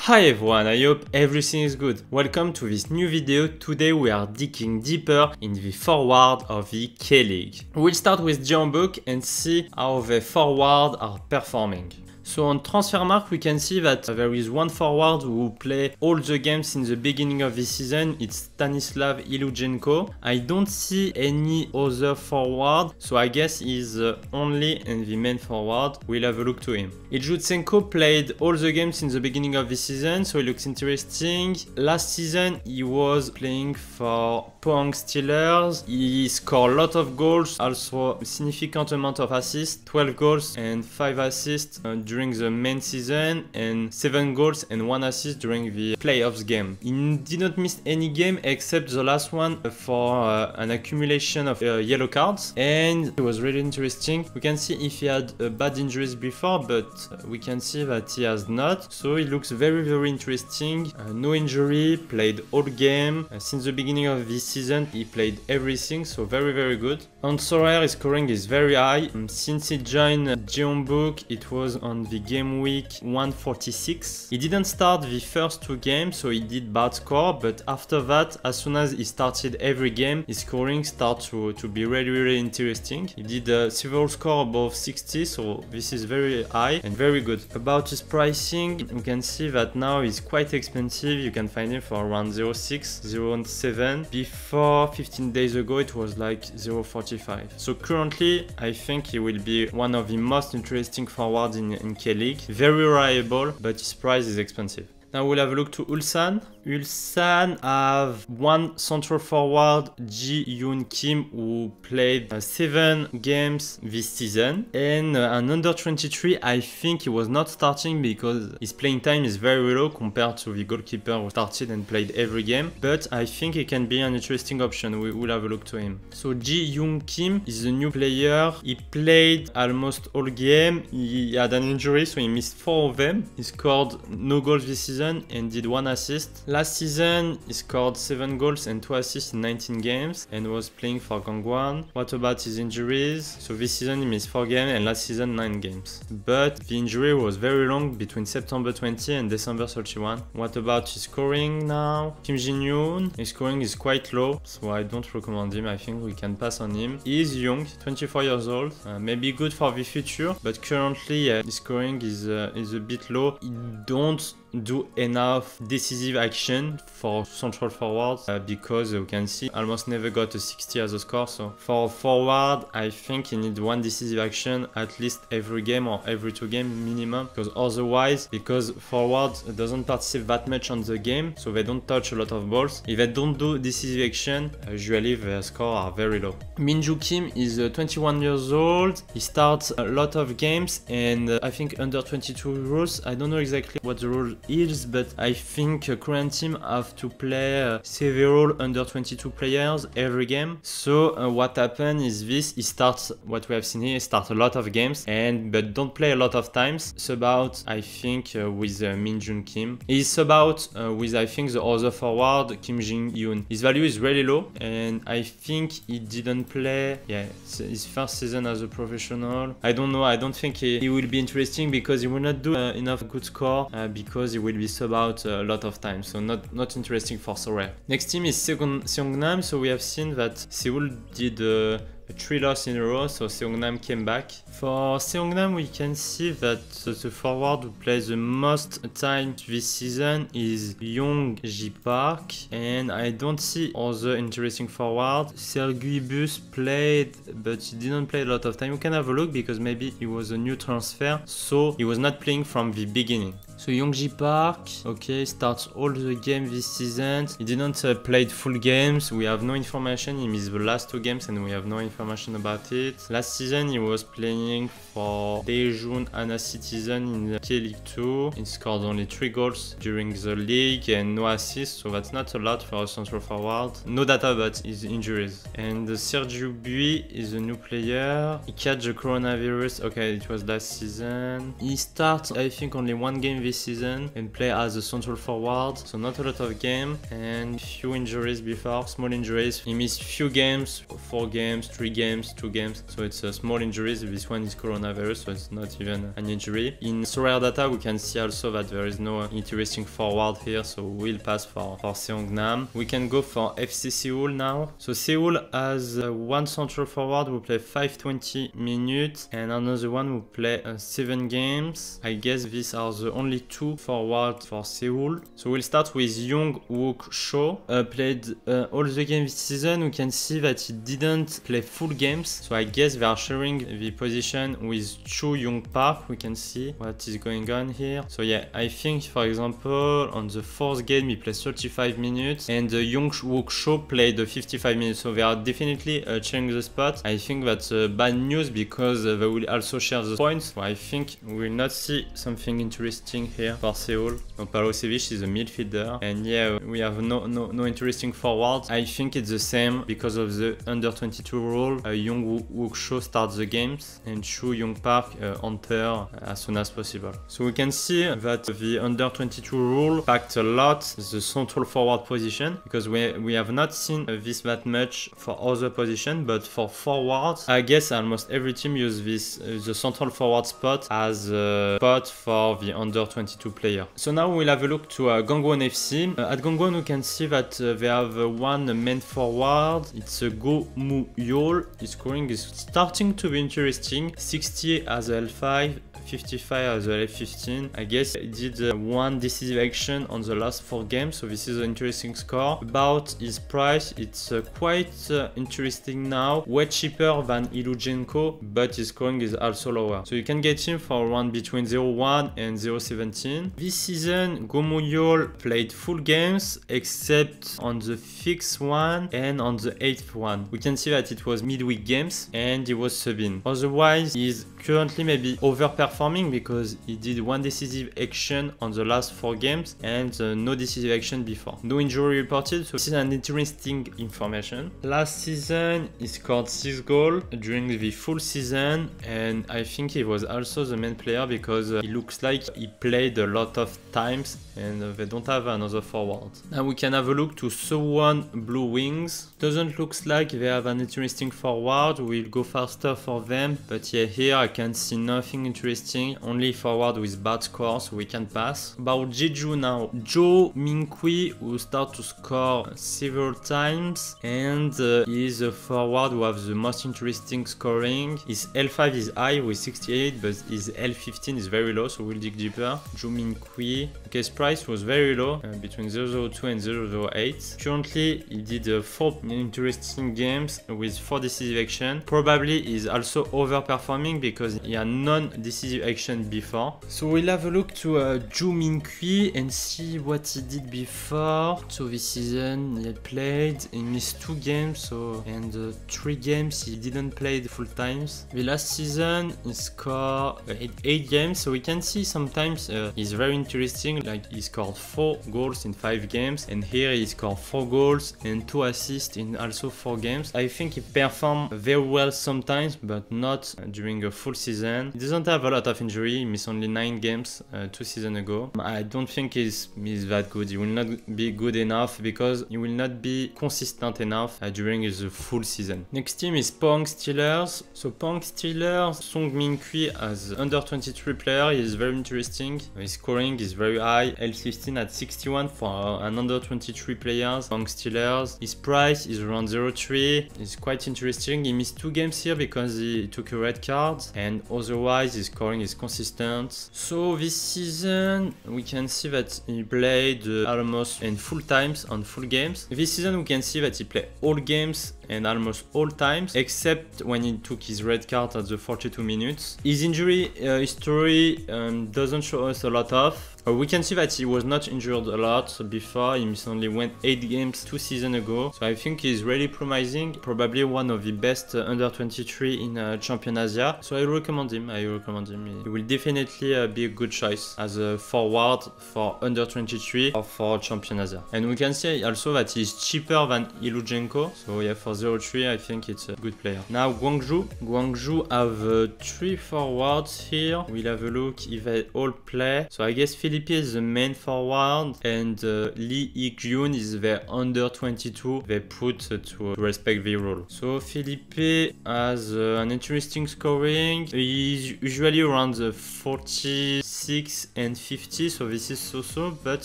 Hi everyone, I hope everything is good. Welcome to this new video. Today we are digging deeper in the forward of the K-League. We'll start with Jeonbuk and see how the forward are performing. So on Transfermarkt we can see that there is one forward who play all the games in the beginning of the season. It's Stanislav Ilujenko. I don't see any other forward, so I guess he's only in the main forward. We'll have a look to him. Iljutsenko played all the games in the beginning of the season, so he looks interesting. Last season he was playing for Pohang Steelers. He scored a lot of goals, also a significant amount of assists, 12 goals and 5 assists during the main season and 7 goals and 1 assist during the playoffs game. He did not miss any game except the last one for an accumulation of yellow cards, and it was really interesting. We can see if he had bad injuries before, but we can see that he has not, so it looks very interesting. No injury, played all game. Since the beginning of this season he played everything, so very good. On Sorare his scoring is very high. Since he joined Jeonbuk it was on the game week 146. He didn't start the first 2 games, so he did bad score, but after that, as soon as he started every game, his scoring started to be really interesting. He did several score above 60, so this is very high and very good. About his pricing, you can see that now he's quite expensive. You can find him for around 0.6, 0.7. Before 15 days ago it was like 0.45. So currently I think he will be one of the most interesting forwards in K-League. Very reliable, but his price is expensive. Now we'll have a look to Ulsan. Ulsan have one central forward, Ji-Yoon Kim, who played 7 games this season, and an under 23. I think he was not starting because his playing time is very low compared to the goalkeeper who started and played every game, but I think he can be an interesting option. We will have a look to him. So Ji-Yoon Kim is a new player. He played almost all game. He had an injury, so he missed 4 of them. He scored no goals this season and did 1 assist. Last season he scored 7 goals and 2 assists in 19 games and was playing for Gangwon. What about his injuries? So this season he missed 4 games and last season 9 games. But the injury was very long, between September 20 and December 31. What about his scoring now? Kim Jin-yoon, his scoring is quite low, so I don't recommend him. I think we can pass on him. He is young, 24 years old, maybe good for the future, but currently his scoring is a bit low. He don't do enough decisive action for central forward because you can see almost never got a 60 as a score. So for forward I think you need 1 decisive action at least every game or every 2 games minimum, because otherwise, because forward doesn't participate that much on the game, so they don't touch a lot of balls. If they don't do decisive action, usually their score are very low. Minju Kim is 21 years old. He starts a lot of games and I think under 22 rules. I don't know exactly what the rule is, but I think Korean team have to play several under 22 players every game. So what happened is this: he starts, what we have seen here, he starts a lot of games but don't play a lot of times. Sub out I think with Minjun Kim. He's sub out with I think the other forward, Kim Jin-yoon. His value is really low and I think he didn't play, his first season as a professional. I don't know, I don't think he will be interesting because he will not do enough good score because he will be sub out a lot of times, so not interesting for Sorare. Next team is Seongnam. So we have seen that Seoul did 3 losses in a row, so Seongnam came back. For Seongnam we can see that the forward who plays the most time this season is Yong-ji Park, and I don't see other interesting forward. Sergui Bus played, but he didn't play a lot of time. We can have a look because maybe he was a new transfer, so he was not playing from the beginning. So Yong-ji Park, okay, starts all the games this season. He didn't play full games. We have no information. He missed the last 2 games and we have no information about it. Last season he was playing for Daejeon Hana Citizen in K-League 2. He scored only 3 goals during the league and no assists, so that's not a lot for a central forward. No data about his injuries. And Sergio Bui is a new player. He catch the coronavirus. Okay, it was last season. He starts I think only 1 game this this season and play as a central forward, so not a lot of game and few injuries before, small injuries. He missed few games, 4 games, 3 games, 2 games, so it's a small injuries. This one is coronavirus, so it's not even an injury. In Sorare data we can see also that there is no interesting forward here, so we'll pass for Seongnam. We can go for FC Seoul now. So Seoul has one central forward who play 520 minutes and another one who play 7 games. I guess these are the only 2 forwards for Seoul. So we'll start with Young Wook Cho. Played all the games this season. We can see that he didn't play full games, so I guess they are sharing the position with Cho Young Park. We can see what is going on here. So yeah, I think for example on the 4th game he played 35 minutes and Young Wook Cho played 55 minutes, so they are definitely sharing the spot. I think that's bad news because they will also share the points, so I think we will not see something interesting here for Seoul. So Palosevich is a midfielder and yeah, we have no interesting forwards. I think it's the same because of the under 22 rule. Young Wook Cho starts the games and Cho Young Park enter as soon as possible. So we can see that the under 22 rule packed a lot the central forward position, because we have not seen this that much for other position, but for forwards I guess almost every team use this the central forward spot as a spot for the under 22 player. So now we'll have a look to Gangwon FC. At Gangwon we can see that they have one main forward. It's Go Mu Yeol. His scoring is starting to be interesting. 60 as a L5, 55 as a F15. I guess he did one decisive action on the last 4 games, so this is an interesting score. About his price, it's quite interesting now. Way cheaper than Ilujenko, but his scoring is also lower. So you can get him for around between 0.1 and 0.17. This season, Go Mu Yeol played full games except on the 6th one and on the 8th one. We can see that it was midweek games and he was subbing. Otherwise, he's currently maybe overperforming because he did one decisive action on the last 4 games and no decisive action before. No injury reported, so this is an interesting information. Last season he scored 6 goals during the full season and I think he was also the main player because he looks like he played a lot of times and they don't have another forward. Now we can have a look to Suwon Blue Wings. Doesn't look like they have an interesting forward. We'll go faster for them, but yeah, here I can see nothing interesting, only forward with bad scores, so we can pass. About Jeju now, Jo Min-kui, who start to score several times and he is a forward who has the most interesting scoring. His L5 is high with 68, but his L15 is very low, so we'll dig deeper. Jo Min-kui, okay, his price was very low, between 0.02 and 0.08. Currently he did 4 interesting games with 4 decisive action. Probably is also overperforming because he had non-decisive action before. So we'll have a look to Jo Min-kui and see what he did before. So this season he had played, he missed 2 games, and 3 games he didn't play the full times. The last season he scored 8 games, so we can see sometimes he's very interesting, like he scored 4 goals in 5 games, and here he scored 4 goals and 2 assists in also 4 games. I think he performed very well sometimes, but not during a full season. He doesn't have a lot of injury, he missed only 9 games 2 seasons ago. I don't think he's that good. He will not be good enough because he will not be consistent enough during the full season. Next team is Pohang Steelers. So Pohang Steelers, Song Min-kui as under 23 player, he is very interesting. His scoring is very high, L15 at 61 for an under 23 players. Pohang Steelers, his price is around 0.3. It's quite interesting. He missed 2 games here because he took a red card, and otherwise his scoring is consistent. So this season we can see that he played almost in full times on full games. This season we can see that he played all games and almost all times except when he took his red card at the 42 minutes. His injury history doesn't show us a lot of. We can see that he was not injured a lot before. He missed only 8 games 2 seasons ago, so I think he's really promising, probably one of the best under 23 in Champion Asia. So I recommend him. He will definitely be a good choice as a forward for under 23 or for Champion Asia. And we can see also that he's cheaper than Ilujenko, so yeah, for 0.3 I think it's a good player. Now Gwangju have 3 forwards here. We'll have a look if they all play. So I guess Phil Felipe is the main forward, and Lee Ik-Yoon is the under 22. They put to respect the rule. So Felipe has an interesting scoring. He's usually around the 46 and 50, so this is so-so, but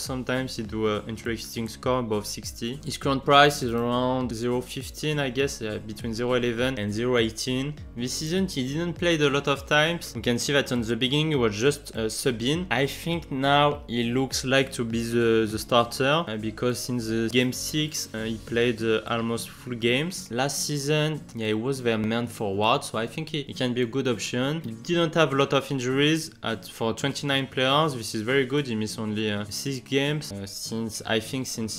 sometimes he do an interesting score above 60. His current price is around 0.15, I guess, between 0.11 and 0.18. This season he didn't play a lot of times. You can see that on the beginning he was just sub-in. I think now he looks like to be the starter because in the game 6 he played almost full games. Last season, yeah, he was their main forward, so I think he can be a good option. He didn't have a lot of injuries for 29 players. This is very good. He missed only 6 games since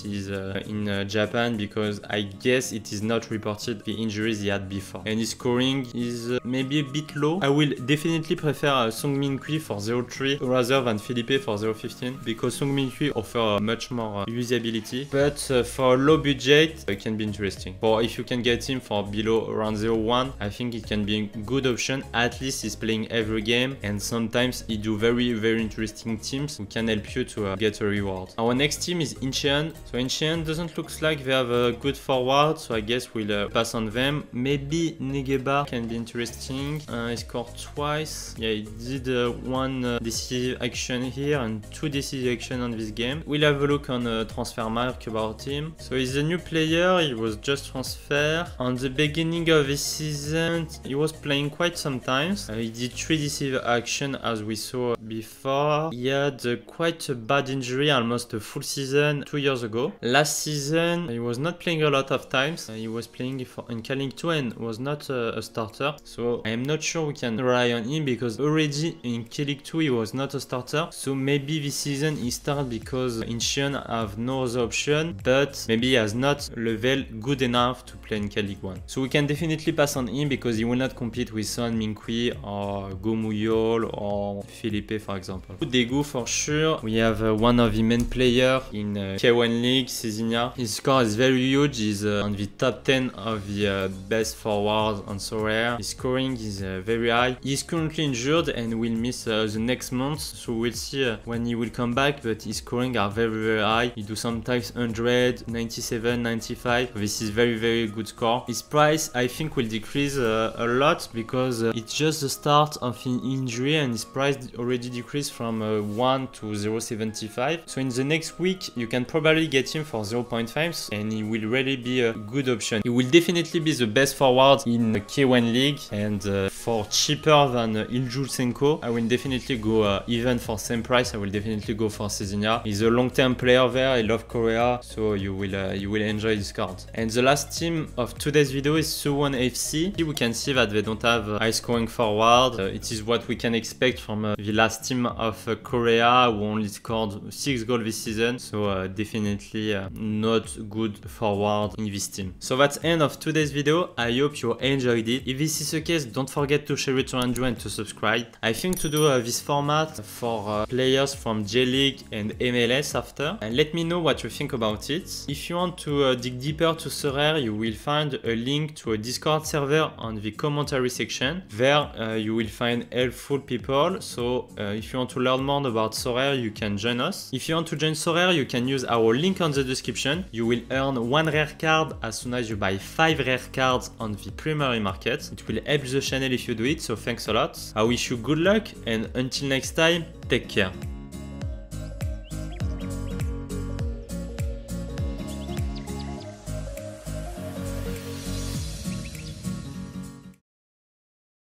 he's in Japan, because I guess it is not reported the injuries he had before. And his scoring is maybe a bit low. I will definitely prefer Sungmin Kui for 0.3 rather than Felipe for 0.15, because Sungmin Kui offer much more usability. But for low budget, it can be interesting. Or if you can get him for below around 0.1, I think it can be a good option. At least he's playing every game, and sometimes he do very interesting teams who can help you to get a reward. Our next team is Incheon. So Incheon doesn't look like they have a good forward, so I guess we'll pass on them. Maybe Negeba can be interesting. He scored twice. Yeah, he did one decisive action here and 2 decisive action on this game. We'll have a look on Transfermarkt about him. So he's a new player. He was just transferred. On the beginning of this season, he was playing quite sometimes. He did 3 decisive action as we saw before. He had quite a bad injury, almost a full season 2 years ago. Last season, he was not playing a lot of times. He was playing in K-League 2 and was not a starter. So I am not sure we can rely on him, because already in K-League 2 he was not a starter. So maybe this season he started because Incheon have no other option, but maybe he has not level good enough to play in K-League 1. So we can definitely pass on him, because he will not compete with Son Min-Kui or Go Muyol or Felipe, for example. Daegu for sure. We have one of the main players in K1 League, Cezinha. His score is very huge. He's on the top 10 of the best forwards on Sorare. His scoring is very high. He's currently injured and will miss the next month, so we'll see when he will come back, but his scoring are very high. He do sometimes 100, 97, 95. This is very good score. His price I think will decrease a lot, because it's just the start of an injury and his price already decreased from 1 to 0.75. So in the next week you can probably get him for 0.5 and he will really be a good option. He will definitely be the best forward in the K1 League, and for cheaper than Iljulsenko, I will definitely go even for same price. I will definitely go for Cezinha. He's a long-term player there. I love Korea, so you will enjoy his card. And the last team of today's video is Suwon FC. We can see that they don't have high scoring forward. It is what we can expect from the last team of Korea, who only scored 6 goals this season. So definitely not good forward in this team. So that's end of today's video. I hope you enjoyed it. If this is the case, don't forget to share it around you and to subscribe. I think to do this format for players from J-League and MLS after. And let me know what you think about it. If you want to dig deeper to Sorare, you will find a link to a Discord server on the commentary section. There you will find helpful people. So if you want to learn more about Sorare, you can join us. If you want to join Sorare, you can use our link on the description. You will earn 1 rare card as soon as you buy 5 rare cards on the primary market. It will help the channel if you do it, so thanks a lot. I wish you good luck, and until next time, take care.